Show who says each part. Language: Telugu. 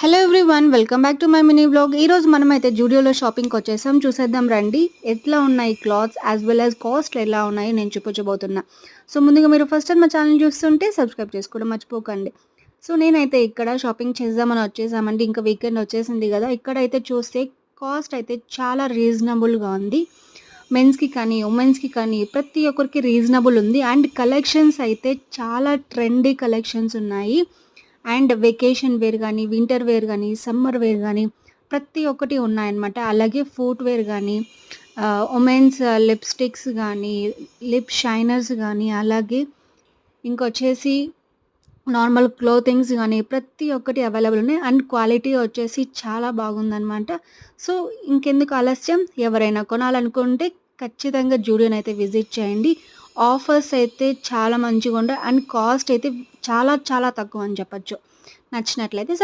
Speaker 1: Hello everyone, welcome back to my mini vlog. ఈరోజు మనమైతే జూడియోలో షాపింగ్కి వచ్చేసాం. చూసేద్దాం రండి ఎట్లా ఉన్నాయి clothes as well as cost ఎలా ఉన్నాయి నేను చూపించబోతున్నా. సో ముందుగా మీరు ఫస్ట్ టైం మా ఛానల్ చూస్తుంటే సబ్స్క్రైబ్ చేసుకోవడం మర్చిపోకండి. సో నేనైతే ఇక్కడ షాపింగ్ చేద్దామని వచ్చేసామండి. ఇంకా వీకెండ్ వచ్చేసింది కదా. ఇక్కడైతే చూస్తే కాస్ట్ అయితే చాలా రీజనబుల్గా ఉంది. మెన్స్కి కానీ ఉమెన్స్కి కానీ ప్రతి ఒక్కరికి రీజనబుల్ ఉంది. అండ్ కలెక్షన్స్ అయితే చాలా ట్రెండీ కలెక్షన్స్ ఉన్నాయి. అండ్ వెకేషన్ వేర్ కానీ, వింటర్ వేర్ కానీ, సమ్మర్ వేర్ కానీ ప్రతి ఒక్కటి ఉన్నాయన్నమాట. అలాగే ఫుట్ వేర్ కానీ, ఉమెన్స్ లిప్స్టిక్స్ కానీ, లిప్ షైనర్స్ కానీ, అలాగే ఇంకొచ్చేసి నార్మల్ క్లోతింగ్స్ కానీ ప్రతి ఒక్కటి అవైలబుల్ ఉన్నాయి. అండ్ క్వాలిటీ వచ్చేసి చాలా బాగుందనమాట. సో ఇంకెందుకు ఆలస్యం, ఎవరైనా కొనాలనుకుంటే ఖచ్చితంగా జూడియోని అయితే విజిట్ చేయండి. ఆఫర్స్ అయితే చాలా మంచిగా ఉంటాయి. అండ్ కాస్ట్ అయితే చాలా చాలా తక్కువ అని చెప్పొచ్చు. నచ్చినట్లయితే